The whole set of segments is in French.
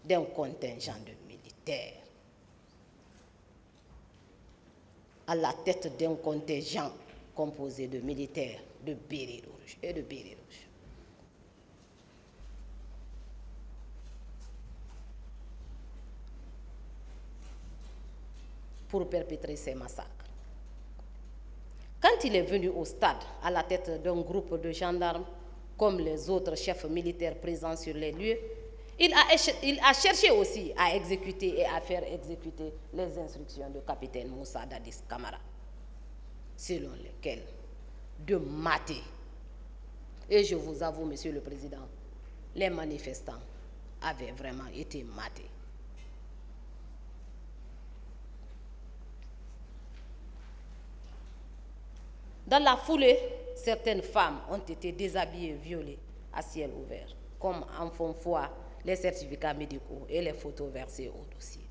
d'un contingent de militaires, à la tête d'un contingent composé de militaires de bérets rouges et de bérets rouges. Pour perpétrer ces massacres. Quand il est venu au stade à la tête d'un groupe de gendarmes, comme les autres chefs militaires présents sur les lieux, il a cherché aussi à exécuter et à faire exécuter les instructions du capitaine Moussa Dadis Camara, selon lesquelles de mater. Et je vous avoue, Monsieur le Président, les manifestants avaient vraiment été matés. Dans la foulée, certaines femmes ont été déshabillées et violées à ciel ouvert, comme en font foi les certificats médicaux et les photos versées au dossier.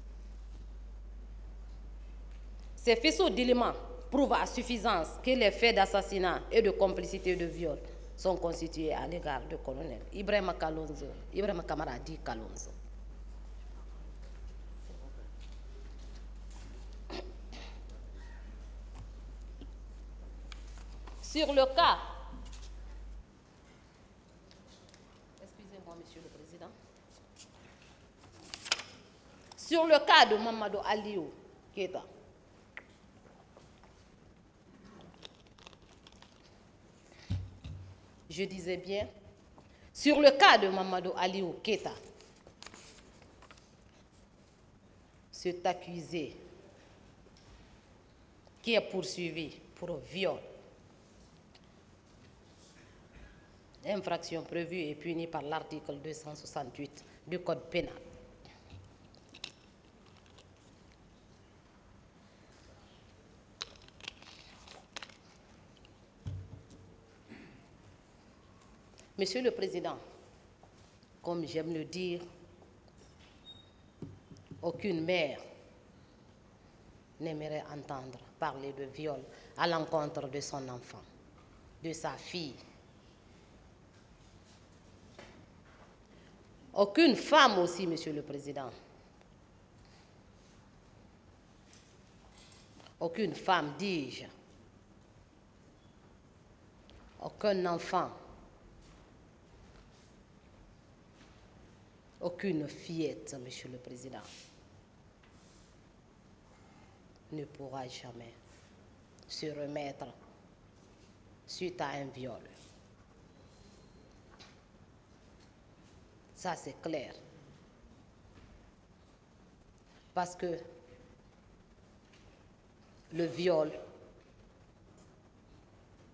Ces faisceaux d'éléments prouvent à suffisance que les faits d'assassinat et de complicité de viol sont constitués à l'égard du colonel Ibrahima Kamara dit Kalonzo. Sur le cas, excusez-moi, Monsieur le Président, sur le cas de Mamadou Aliou Keita, je disais bien, sur le cas de Mamadou Aliou Keita, cet accusé qui est poursuivi pour viol, infraction prévue et punie par l'article 268 du Code pénal. Monsieur le Président, comme j'aime le dire, aucune mère n'aimerait entendre parler de viol à l'encontre de son enfant, de sa fille. Aucune femme aussi, Monsieur le Président. Aucune femme, dis-je. Aucun enfant. Aucune fillette, Monsieur le Président, ne pourra jamais se remettre suite à un viol. Ça, c'est clair. Parce que le viol,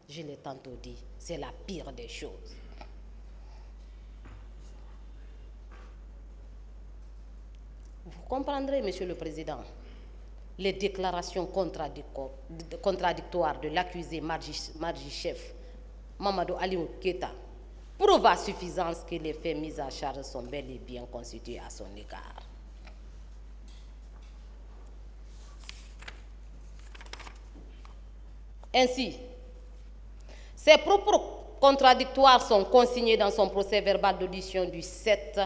je l'ai tantôt dit, c'est la pire des choses. Vous comprendrez, Monsieur le Président, les déclarations contradictoires de l'accusé Marji Chef, Mamadou Aliou Keita, prouvent à suffisance que les faits mis à charge sont bel et bien constitués à son égard. Ainsi, ces propos contradictoires sont consignés dans son procès-verbal d'audition du 7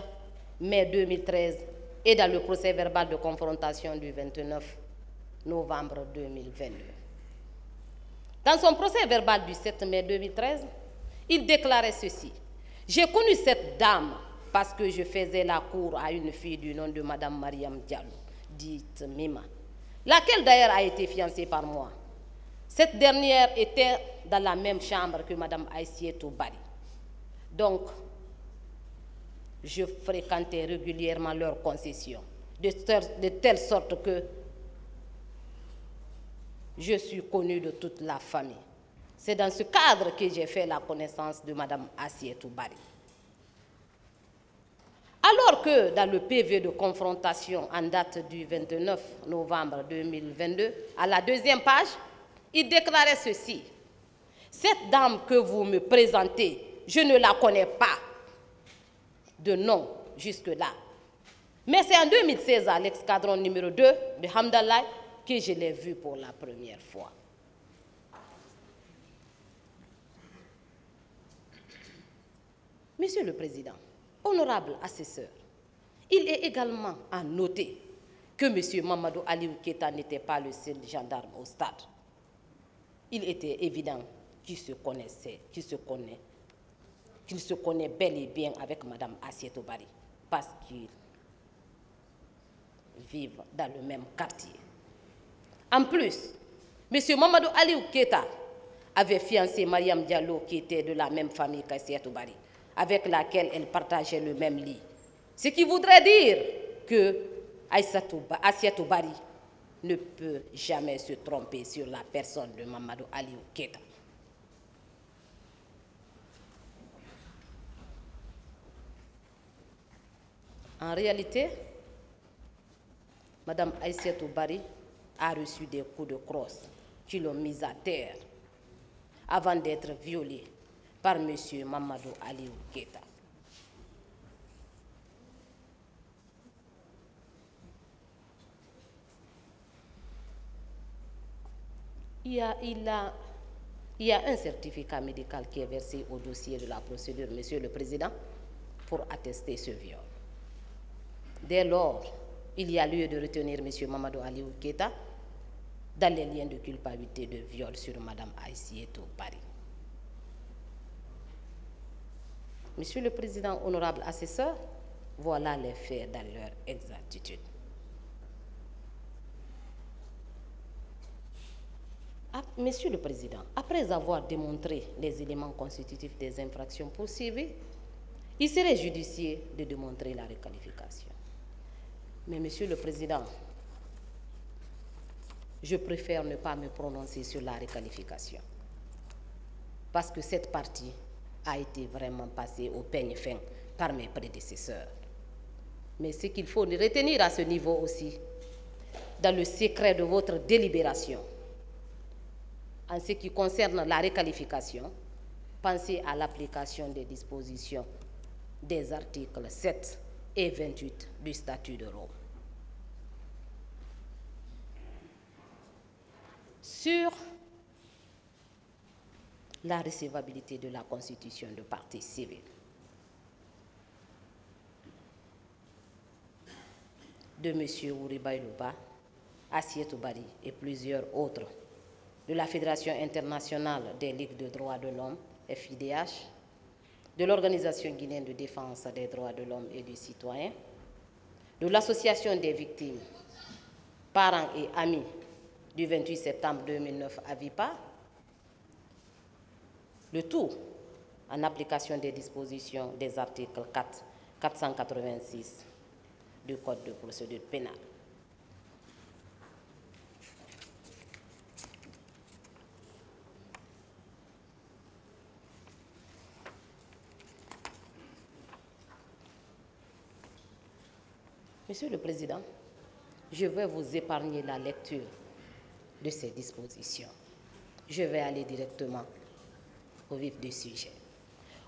mai 2013 et dans le procès-verbal de confrontation du 29 novembre 2022. Dans son procès-verbal du 7 mai 2013, il déclarait ceci. « J'ai connu cette dame parce que je faisais la cour à une fille du nom de Madame Mariam Diallo, dite Mima, laquelle d'ailleurs a été fiancée par moi. Cette dernière était dans la même chambre que Madame Aïssietou Bari. Donc, je fréquentais régulièrement leurs concessions, de telle sorte que je suis connue de toute la famille. C'est dans ce cadre que j'ai fait la connaissance de Madame Aïssietou Bari. Alors que dans le PV de confrontation en date du 29 novembre 2022, à la deuxième page, il déclarait ceci. « Cette dame que vous me présentez, je ne la connais pas de nom jusque-là. Mais c'est en 2016 à l'escadron numéro 2 de Hamdallah que je l'ai vue pour la première fois. » Monsieur le Président, honorable assesseur, Il est également à noter que M. Mamadou Aliou Keita n'était pas le seul gendarme au stade. Il était évident qu'il se connaît bel et bien avec Mme Assietou Bari, parce qu'ils vivent dans le même quartier. En plus, M. Mamadou Aliou Keita avait fiancé Mariam Diallo, qui était de la même famille qu'Assietou Bari, avec laquelle elle partageait le même lit. Ce qui voudrait dire que Assietou Bari ne peut jamais se tromper sur la personne de Mamadou Aliou Keita. En réalité, Mme Assietou Bari a reçu des coups de crosse qui l'ont mise à terre avant d'être violée par M. Mamadou Aliou Keita. Il y a un certificat médical qui est versé au dossier de la procédure, Monsieur le Président, pour attester ce viol. Dès lors, il y a lieu de retenir M. Mamadou Aliou Keita dans les liens de culpabilité de viol sur Mme Assietou Bari. Monsieur le Président, honorable assesseur, voilà les faits dans leur exactitude. Monsieur le Président, après avoir démontré les éléments constitutifs des infractions poursuivies, il serait judicieux de démontrer la requalification. Mais Monsieur le Président, je préfère ne pas me prononcer sur la requalification, parce que cette partie a été vraiment passée au peigne fin par mes prédécesseurs. Mais ce qu'il faut retenir à ce niveau aussi, dans le secret de votre délibération, en ce qui concerne la requalification, pensez à l'application des dispositions des articles 7 et 28 du statut de Rome. Sur la recevabilité de la constitution de partie civile, de M. Ouriba Ilouba, Assietou Bari et plusieurs autres, de la Fédération internationale des ligues de droits de l'homme, FIDH, de l'Organisation guinéenne de défense des droits de l'homme et du citoyen, de l'Association des victimes, parents et amis du 28 septembre 2009 à VIPA, le tout en application des dispositions des articles 486 du Code de procédure pénale. Monsieur le Président, je vais vous épargner la lecture de ces dispositions. Je vais aller directement au vif du sujet.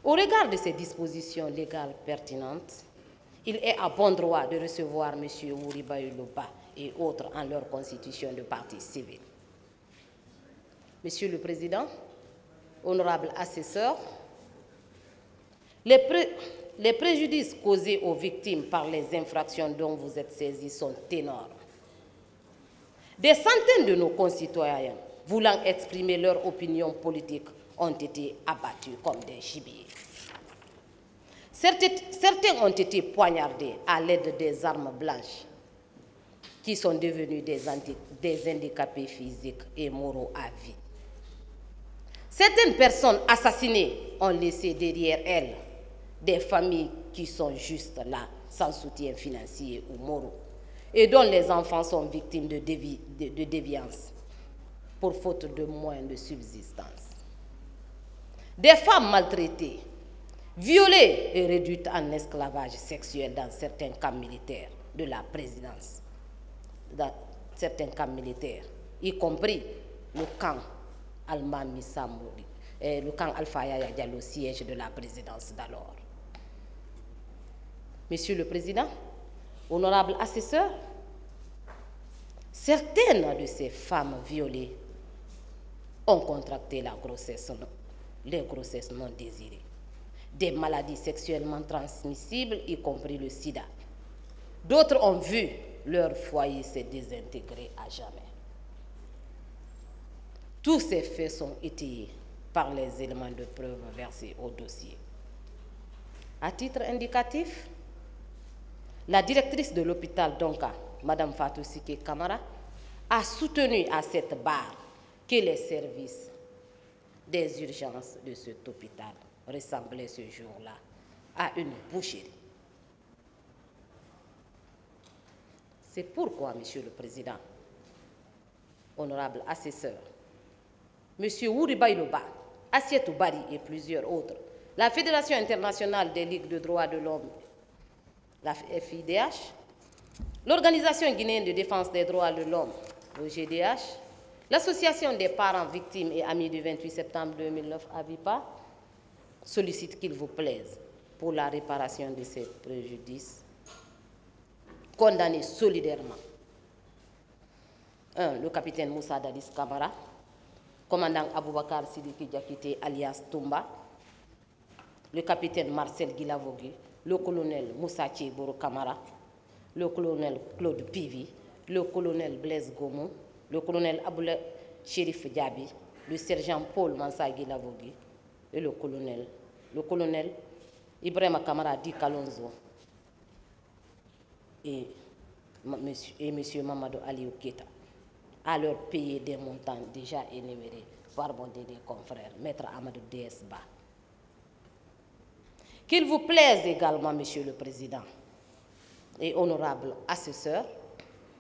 Au regard de ces dispositions légales pertinentes, il est à bon droit de recevoir M. Ouriba Ilouba et autres en leur constitution de partie civile. Monsieur le Président, honorable assesseur, les préjudices causés aux victimes par les infractions dont vous êtes saisis sont énormes. Des centaines de nos concitoyens voulant exprimer leur opinion politique ont été abattus comme des gibiers. Certains ont été poignardés à l'aide des armes blanches qui sont devenus des handicapés physiques et moraux à vie. Certaines personnes assassinées ont laissé derrière elles des familles qui sont juste là, sans soutien financier ou moral, et dont les enfants sont victimes de déviance pour faute de moyens de subsistance. Des femmes maltraitées, violées et réduites en esclavage sexuel dans certains camps militaires de la présidence, dans certains camps militaires, y compris le camp Almami Samouri et le camp Alpha Yaya Diallo, siège de la présidence d'alors. Monsieur le Président, honorable assesseur, certaines de ces femmes violées ont contracté les grossesses non désirées, des maladies sexuellement transmissibles, y compris le sida, D'autres ont vu leur foyer se désintégrer à jamais. Tous ces faits sont étayés par les éléments de preuve versés au dossier. À titre indicatif, la directrice de l'hôpital Donka, Mme Fatou Sike Kamara, a soutenu à cette barre que les services des urgences de cet hôpital ressemblaient ce jour-là à une boucherie. C'est pourquoi, Monsieur le Président, honorable assesseur, Monsieur Ouribaïloba, Assietou Bari et plusieurs autres, la Fédération internationale des ligues de droits de l'homme, la FIDH, l'Organisation guinéenne de défense des droits de l'homme, le GDH, l'Association des parents victimes et amis du 28 septembre 2009, AVIPA, sollicite qu'il vous plaise pour la réparation de ces préjudices, condamner solidairement 1. Le capitaine Moussa Dadis Kamara, commandant Aboubakar Sidiki Diakité alias Toumba, le capitaine Marcel Guilavogui, le colonel Moussa Thiebourou Kamara, le colonel Claude Pivi, le colonel Blaise Gomo, le colonel Aboula Chérif Diaby, le sergent Paul Mansa Guilavogui et le colonel Ibrahima Kamara Di Kalonzo et M. Mamadou Aliou Keita, à leur payer des montants déjà énumérés par mon des confrères, Maître Amadou DSBA. Qu'il vous plaise également, Monsieur le Président et honorable assesseur,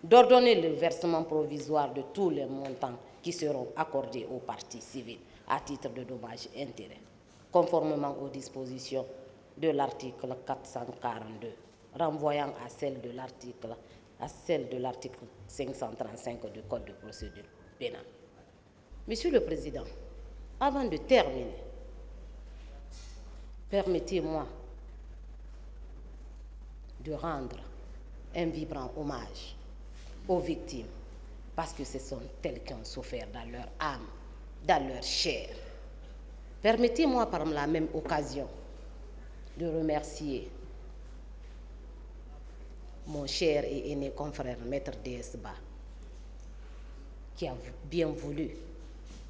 d'ordonner le versement provisoire de tous les montants qui seront accordés aux parties civiles à titre de dommages et intérêts, conformément aux dispositions de l'article 442, renvoyant à celle de l'article 535 du Code de procédure pénale. Monsieur le Président, avant de terminer, permettez-moi de rendre un vibrant hommage aux victimes, parce que ce sont elles qui ont souffert dans leur âme, dans leur chair. Permettez-moi par la même occasion de remercier mon cher et aîné confrère, Maître DSBA, qui a bien voulu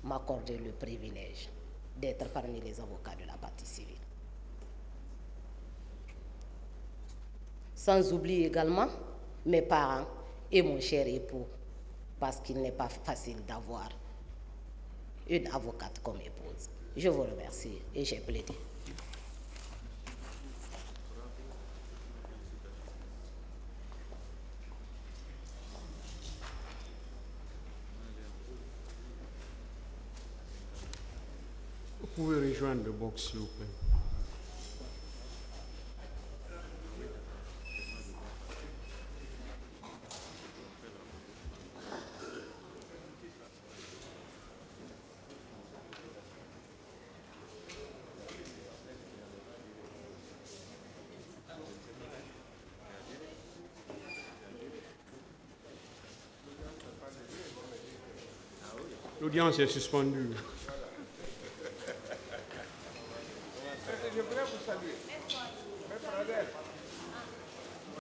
m'accorder le privilège d'être parmi les avocats de la partie civile. Sans oublier également mes parents et mon cher époux, parce qu'il n'est pas facile d'avoir une avocate comme épouse. Je vous remercie et j'ai plaidé. Vous pouvez rejoindre le box, s'il vous plaît. L'audience est suspendue. Je voudrais vous saluer.